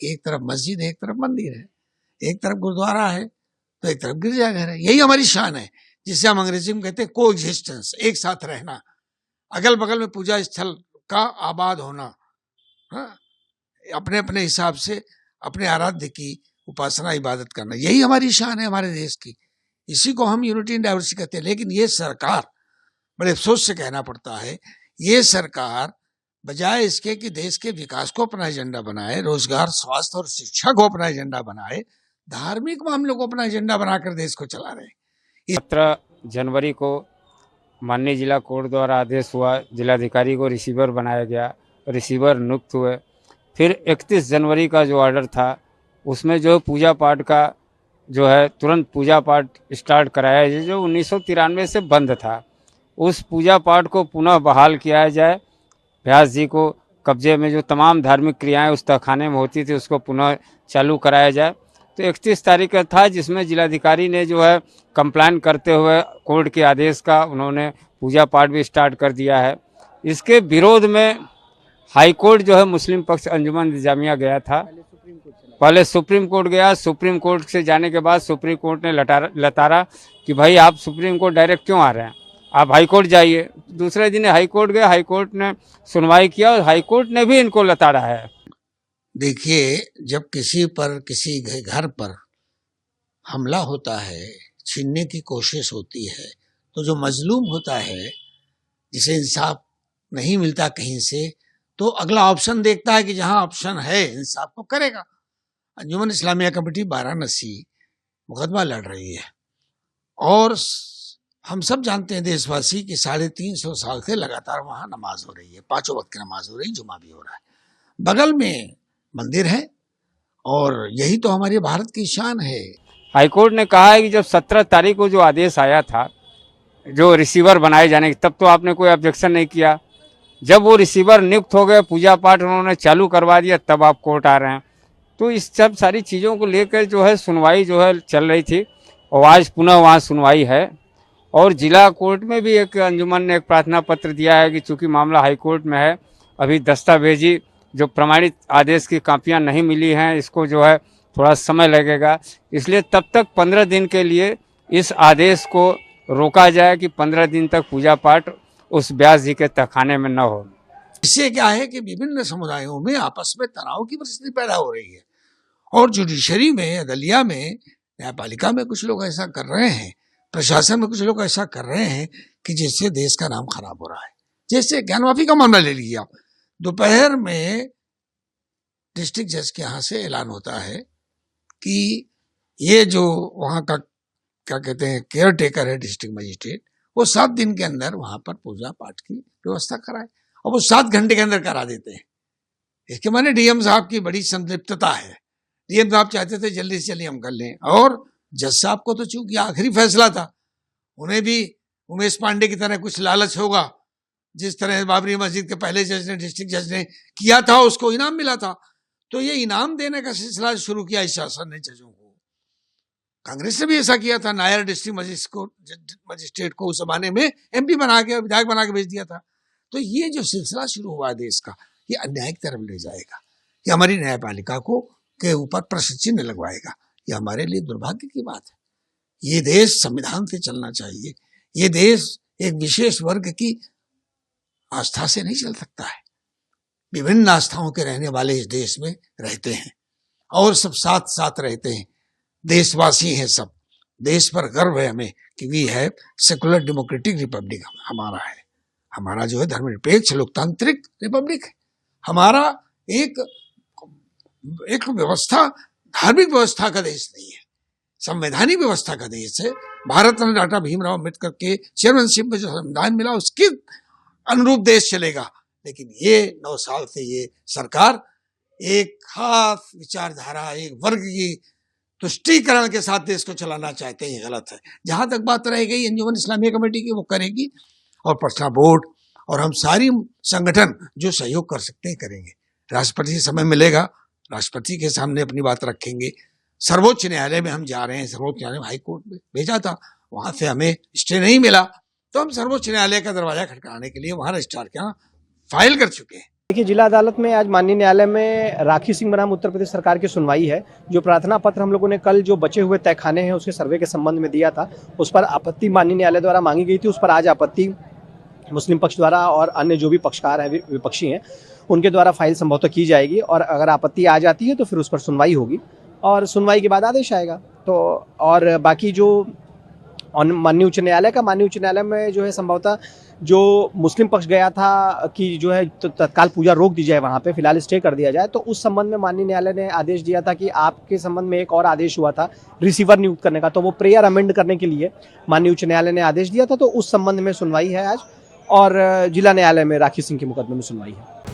कि एक तरफ मस्जिद है, एक तरफ मंदिर है, एक तरफ गुरुद्वारा है तो एक तरफ गिरजाघर है। यही हमारी शान है, जिसे हम अंग्रेजी में कहते हैं को एग्जिस्टेंस, एक साथ रहना, अगल बगल में पूजा स्थल का आबाद होना, हाँ? अपने अपने हिसाब से अपने आराध्य की उपासना इबादत करना, यही हमारी शान है हमारे देश की। इसी को हम यूनिटी इन डाइवर्सिटी कहते हैं। लेकिन ये सरकार, बड़े अफसोस से कहना पड़ता है, ये सरकार बजाय इसके कि देश के विकास को अपना एजेंडा बनाए, रोजगार, स्वास्थ्य और शिक्षा को अपना एजेंडा बनाए, धार्मिक मामलों को अपना एजेंडा बनाकर देश को चला रहे हैं। 17 जनवरी को माननीय जिला कोर्ट द्वारा आदेश हुआ, जिलाधिकारी को रिसीवर बनाया गया, रिसीवर नियुक्त हुए। फिर 31 जनवरी का जो ऑर्डर था उसमें जो पूजा पाठ का जो है तुरंत पूजा पाठ स्टार्ट कराया जाए, जो 1993 से बंद था, उस पूजा पाठ को पुनः बहाल किया जाए। व्यास जी को कब्जे में जो तमाम धार्मिक क्रियाएं उस तहखाने में होती थी उसको पुनः चालू कराया जाए। तो 31 तारीख का था, जिसमें जिलाधिकारी ने जो है कंप्लाइन करते हुए कोर्ट के आदेश का उन्होंने पूजा पाठ भी स्टार्ट कर दिया है। इसके विरोध में हाई कोर्ट जो है मुस्लिम पक्ष अंजुमन इंतजामिया गया था, पहले सुप्रीम कोर्ट गया। सुप्रीम कोर्ट से जाने के बाद सुप्रीम कोर्ट ने लतारा कि भाई आप सुप्रीम कोर्ट डायरेक्ट क्यों आ रहे हैं, आप हाई कोर्ट जाइए। दूसरे दिन हाई कोर्ट गए, हाई कोर्ट ने सुनवाई किया और हाई कोर्ट ने भी इनको लताड़ा है। देखिए, जब किसी पर, किसी घर पर हमला होता है, छीनने की कोशिश होती है, तो जो मजलूम होता है, जिसे इंसाफ नहीं मिलता कहीं से, तो अगला ऑप्शन देखता है कि जहां ऑप्शन है इंसाफ को करेगा। अंजुमन इस्लामिया कमेटी वाराणसी मुकदमा लड़ रही है और हम सब जानते हैं देशवासी कि 350 साल से लगातार वहां नमाज हो रही है, 5 वक्त की नमाज हो रही है, जुमा भी हो रहा है, बगल में मंदिर है, और यही तो हमारे भारत की शान है। हाईकोर्ट ने कहा है कि जब 17 तारीख को जो आदेश आया था जो रिसीवर बनाए जाने की, तब तो आपने कोई ऑब्जेक्शन नहीं किया। जब वो रिसीवर नियुक्त हो गए, पूजा पाठ उन्होंने चालू करवा दिया, तब आप कोर्ट आ रहे हैं। तो इस सब सारी चीज़ों को लेकर जो है सुनवाई जो है चल रही थी, और आज पुनः वहाँ सुनवाई है। और जिला कोर्ट में भी एक अंजुमन ने एक प्रार्थना पत्र दिया है कि चूंकि मामला हाई कोर्ट में है, अभी दस्तावेजी जो प्रमाणित आदेश की कापियां नहीं मिली हैं, इसको जो है थोड़ा समय लगेगा, इसलिए तब तक 15 दिन के लिए इस आदेश को रोका जाए कि 15 दिन तक पूजा पाठ उस व्यास जी के तहखाने में न हो। इससे क्या है कि विभिन्न समुदायों में आपस में तनाव की परिस्थिति पैदा हो रही है, और जुडिशरी में, अदलिया में, न्यायपालिका में कुछ लोग ऐसा कर रहे हैं, प्रशासन में कुछ लोग ऐसा कर रहे हैं कि जिससे देश का नाम खराब हो रहा है। जैसे ज्ञान माफी का मामला ले लीजिए आप, दोपहर में डिस्ट्रिक्ट जज के यहाँ से ऐलान होता है कि ये जो वहाँ का क्या कहते हैं केयर टेकर है डिस्ट्रिक्ट मजिस्ट्रेट, वो 7 दिन के अंदर वहां पर पूजा पाठ की व्यवस्था कराए, और वो 7 घंटे के अंदर करा देते हैं। इसके माने डीएम साहब की बड़ी संतृप्तता है, डीएम साहब चाहते थे जल्दी से जल्दी हम कर लें। और जज साहब को तो चूंकि आखिरी फैसला था, उन्हें भी उमेश पांडे की तरह कुछ लालच होगा, जिस तरह बाबरी मस्जिद के पहले जज ने, डिस्ट्रिक्ट जज ने किया था, उसको इनाम मिला था, तो ये इनाम देने का सिलसिला शुरू किया इस शासन ने जजों को। कांग्रेस ने भी ऐसा किया था, नायर डिस्ट्रिक्ट मजिस्ट्रेट को उस जमाने में एमपी बना के, विधायक बना के भेज दिया था। तो ये जो सिलसिला शुरू हुआ देश का, ये अन्याय की तरफ ले जाएगा, ये हमारी न्यायपालिका को के ऊपर प्रश्न चिन्ह लगवाएगा। ये हमारे लिए दुर्भाग्य की बात है। ये देश संविधान से चलना चाहिए, ये देश एक विशेष वर्ग की आस्था से नहीं चल सकता है। विभिन्न आस्थाओं के रहने वाले इस देश में रहते हैं, और सब साथ साथ रहते हैं, देशवासी हैं सब। देश पर गर्व है हमें कि वी है सेकुलर डेमोक्रेटिक रिपब्लिक हमारा है, हमारा जो है धर्मनिरपेक्ष लोकतांत्रिक रिपब्लिक है। हमारा एक व्यवस्था, धार्मिक व्यवस्था का देश नहीं है, संवैधानिक व्यवस्था का देश है। भारत रत्न डॉक्टर भीमराव अम्बेडकर के चेयरमैनशिप में जो संविधान मिला, उसके अनुरूप देश चलेगा। लेकिन ये 9 साल से ये सरकार एक खास विचारधारा, एक वर्ग की तुष्टीकरण के साथ देश को चलाना चाहते हैं, ये गलत है। जहां तक बात रह गई अंजुमन इस्लामिया कमेटी की, वो करेगी, और पटना बोर्ड और हम सारी संगठन जो सहयोग कर सकते हैं करेंगे। राष्ट्रपति से समय मिलेगा, राष्ट्रपति के सामने अपनी बात रखेंगे। सर्वोच्च न्यायालय में हम जा रहे हैं, सर्वोच्च न्यायालय हाई कोर्ट में भेजा था, वहां से हमें स्टे नहीं मिला, तो हम सर्वोच्च न्यायालय का दरवाजा खटखटाने के लिए वहां रजिस्ट्रार के यहाँ फाइल कर चुके हैं। देखिए, जिला अदालत में आज माननीय न्यायालय में राखी सिंह बनाम उत्तर प्रदेश सरकार की सुनवाई है। जो प्रार्थना पत्र हम लोगों ने कल जो बचे हुए तहखाने हैं उसके सर्वे के संबंध में दिया था, उस पर आपत्ति माननीय न्यायालय द्वारा मांगी गई थी। उस पर आज आपत्ति मुस्लिम पक्ष द्वारा और अन्य जो भी पक्षकार हैं, विपक्षी हैं, उनके द्वारा फाइल संभवतः की जाएगी और अगर आपत्ति आ जाती है तो फिर उस पर सुनवाई होगी और सुनवाई के बाद आदेश आएगा। तो और बाकी जो माननीय उच्च न्यायालय में जो है संभवतः जो मुस्लिम पक्ष गया था कि जो है तत्काल पूजा रोक दी जाए, वहाँ पे फिलहाल स्टे कर दिया जाए, तो उस संबंध में माननीय न्यायालय ने आदेश दिया था कि आपके संबंध में एक और आदेश हुआ था रिसीवर नियुक्त करने का, तो वो प्रेयर अमेंड करने के लिए माननीय उच्च न्यायालय ने आदेश दिया था। तो उस संबंध में सुनवाई है आज और जिला न्यायालय में राखी सिंह के मुकदमे में सुनवाई है।